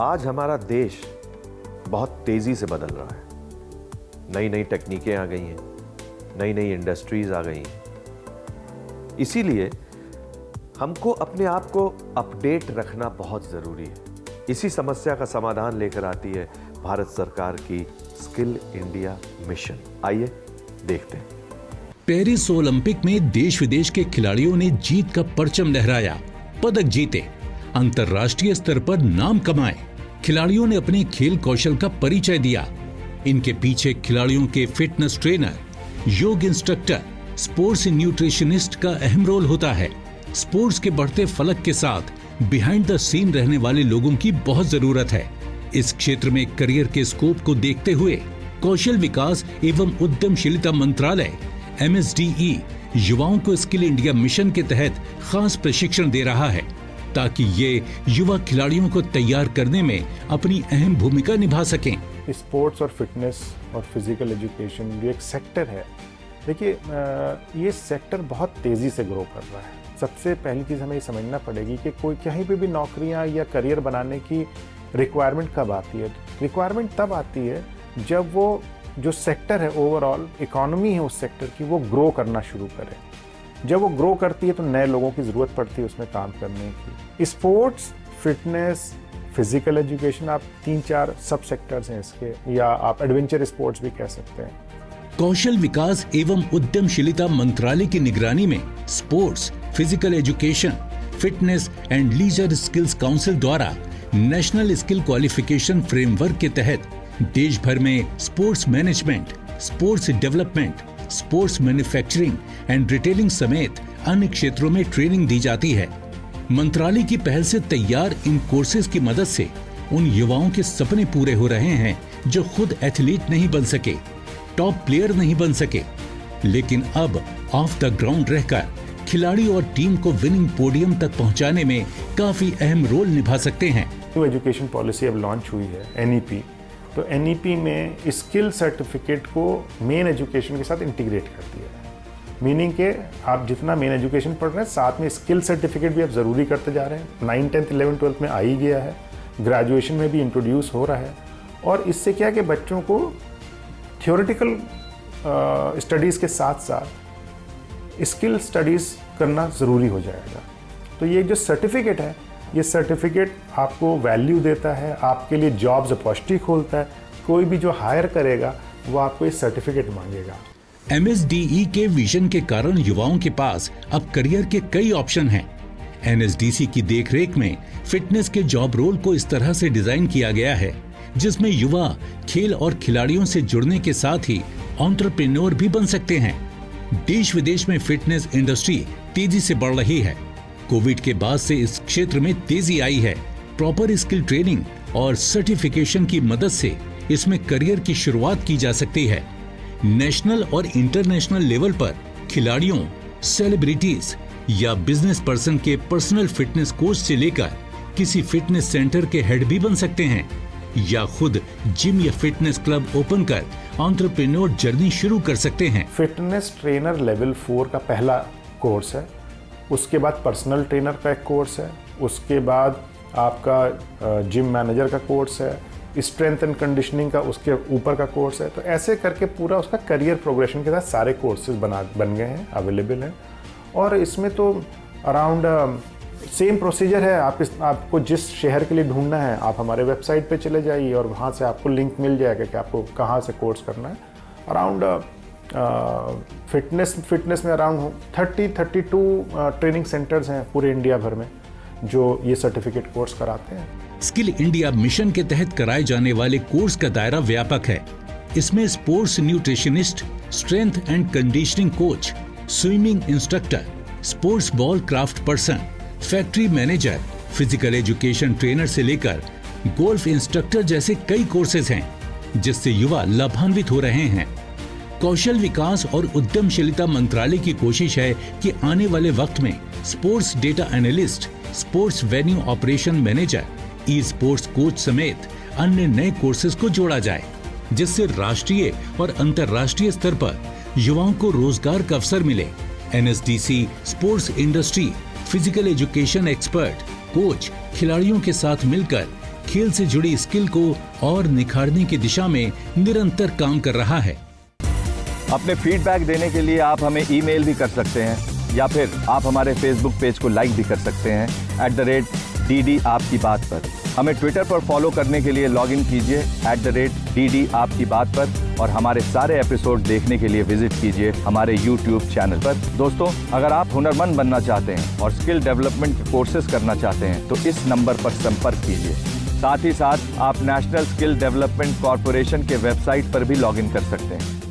आज हमारा देश बहुत तेजी से बदल रहा है। नई नई टेक्निकें आ गई हैं, नई नई इंडस्ट्रीज आ गई हैं। इसीलिए हमको अपने आप को अपडेट रखना बहुत जरूरी है। इसी समस्या का समाधान लेकर आती है भारत सरकार की स्किल इंडिया मिशन। आइए देखते हैं। पेरिस ओलंपिक में देश विदेश के खिलाड़ियों ने जीत का परचम लहराया, पदक जीते, अंतर्राष्ट्रीय स्तर पर नाम कमाए। खिलाड़ियों ने अपने खेल कौशल का परिचय दिया। इनके पीछे खिलाड़ियों के फिटनेस ट्रेनर, योग इंस्ट्रक्टर, स्पोर्ट्स न्यूट्रिशनिस्ट का अहम रोल होता है। स्पोर्ट्स के बढ़ते फलक के साथ बिहाइंड द सीन रहने वाले लोगों की बहुत जरूरत है। इस क्षेत्र में करियर के स्कोप को देखते हुए कौशल विकास एवं उद्यमशीलता मंत्रालय MSDE युवाओं को स्किल इंडिया मिशन के तहत खास प्रशिक्षण दे रहा है, ताकि ये युवा खिलाड़ियों को तैयार करने में अपनी अहम भूमिका निभा सकें। स्पोर्ट्स और फिटनेस और फिजिकल एजुकेशन जो एक सेक्टर है, देखिए ये सेक्टर बहुत तेज़ी से ग्रो कर रहा है। सबसे पहली चीज़ हमें ये समझना पड़ेगी कि कोई कहीं पे भी नौकरियां या करियर बनाने की रिक्वायरमेंट कब आती है। रिक्वायरमेंट तब आती है जब वो जो सेक्टर है, ओवरऑल इकोनॉमी है उस सेक्टर की, वो ग्रो करना शुरू करे। जब वो ग्रो करती है तो नए लोगों की ज़रूरत पड़ती है उसमें काम करने की। स्पोर्ट्स, फिटनेस, फिजिकल एजुकेशन, आप 3-4 सब सेक्टर्स हैं इसके, या आप एडवेंचर स्पोर्ट्स भी कह सकते हैं। कौशल विकास एवं उद्यमशीलता मंत्रालय की निगरानी में sports, physical education, fitness and leisure skills council द्वारा नेशनल स्किल क्वालिफिकेशन फ्रेमवर्क के तहत देश भर में sports management, sports development, sports manufacturing and retailing समेत अन्य क्षेत्रों में ट्रेनिंग दी जाती है। मंत्रालय की पहल से तैयार इन कोर्सेज की मदद से उन युवाओं के सपने पूरे हो रहे हैं जो खुद एथलीट नहीं बन सके, टॉप प्लेयर नहीं बन सके, लेकिन अब ऑफ द ग्राउंड रहकर खिलाड़ी और टीम को विनिंग पोडियम तक पहुंचाने में काफी अहम रोल निभा सकते हैं। जो एजुकेशन पॉलिसी अब लॉन्च हुई है NEP, तो NEP में स्किल सर्टिफिकेट को मेन एजुकेशन के साथ इंटीग्रेट कर दिया है। मीनिंग के आप जितना मेन एजुकेशन पढ़ रहे हैं साथ में स्किल सर्टिफिकेट भी आप ज़रूरी करते जा रहे हैं। 9, 10, 11, 12 में आ ही गया है, ग्रेजुएशन में भी इंट्रोड्यूस हो रहा है। और इससे क्या है कि बच्चों को थियोरेटिकल स्टडीज़ के साथ साथ स्किल स्टडीज़ करना ज़रूरी हो जाएगा। तो ये जो सर्टिफिकेट है, ये सर्टिफिकेट आपको वैल्यू देता है, आपके लिए जॉब्स अपॉर्चुनिटी खोलता है। कोई भी जो हायर करेगा वो आपको ये सर्टिफिकेट मांगेगा। MSDE के विजन के कारण युवाओं के पास अब करियर के कई ऑप्शन हैं। NSDC की देखरेख में फिटनेस के जॉब रोल को इस तरह से डिजाइन किया गया है जिसमें युवा खेल और खिलाड़ियों से जुड़ने के साथ ही एंटरप्रेन्योर भी बन सकते हैं। देश विदेश में फिटनेस इंडस्ट्री तेजी से बढ़ रही है। कोविड के बाद से इस क्षेत्र में तेजी आई है। प्रॉपर स्किल ट्रेनिंग और सर्टिफिकेशन की मदद से इसमें करियर की शुरुआत की जा सकती है। नेशनल और इंटरनेशनल लेवल पर खिलाड़ियों, सेलिब्रिटीज या बिजनेस पर्सन के पर्सनल फिटनेस कोच से लेकर किसी फिटनेस सेंटर के हेड भी बन सकते हैं, या खुद जिम या फिटनेस क्लब ओपन कर एंटरप्रेन्योर जर्नी शुरू कर सकते हैं। फिटनेस ट्रेनर लेवल 4 का पहला कोर्स है, उसके बाद पर्सनल ट्रेनर का एक कोर्स है, उसके बाद आपका जिम मैनेजर का कोर्स है, स्ट्रेंथ एंड कंडीशनिंग का उसके ऊपर का कोर्स है। तो ऐसे करके पूरा उसका करियर प्रोग्रेशन के साथ सारे कोर्सेज बन गए हैं, अवेलेबल हैं। और इसमें तो अराउंड सेम प्रोसीजर है। आपको जिस शहर के लिए ढूंढना है आप हमारे वेबसाइट पे चले जाइए और वहाँ से आपको लिंक मिल जाएगा कि आपको कहाँ से कोर्स करना है। अराउंड फिटनेस में अराउंड 32 ट्रेनिंग सेंटर्स हैं पूरे इंडिया भर में जो ये सर्टिफिकेट कोर्स कराते हैं। स्किल इंडिया मिशन के तहत कराए जाने वाले कोर्स का दायरा व्यापक है। इसमें sports nutritionist, strength and conditioning coach, swimming instructor, sports ball craft person, factory manager, physical education trainer से लेकर गोल्फ इंस्ट्रक्टर जैसे कई कोर्सेज हैं जिससे युवा लाभान्वित हो रहे हैं। कौशल विकास और उद्यमशीलता मंत्रालय की कोशिश है कि आने वाले वक्त में sports data analyst, sports venue operation manager, e sports coach समेत अन्य नए कोर्सेज को जोड़ा जाए, जिससे राष्ट्रीय और अंतर्राष्ट्रीय स्तर पर युवाओं को रोजगार का अवसर मिले। NSDC sports industry, physical education expert, coach खिलाड़ियों के साथ मिलकर खेल से जुड़ी स्किल को और निखारने की दिशा में निरंतर काम कर रहा है। अपने फीडबैक देने के लिए आप हमें ईमेल भी कर सकते हैं या फिर आप हमारे फेसबुक पेज को लाइक भी कर सकते हैं @DD आपकी बात पर। हमें ट्विटर पर फॉलो करने के लिए लॉग इन कीजिए @DD आपकी बात पर और हमारे सारे एपिसोड देखने के लिए विजिट कीजिए हमारे YouTube चैनल पर। दोस्तों, अगर आप हुनरमंद बनना चाहते हैं और स्किल डेवलपमेंट के कोर्सेज करना चाहते हैं तो इस नंबर पर संपर्क कीजिए। साथ ही साथ आप नेशनल स्किल डेवलपमेंट कॉर्पोरेशन के वेबसाइट पर भी लॉग इन कर सकते हैं।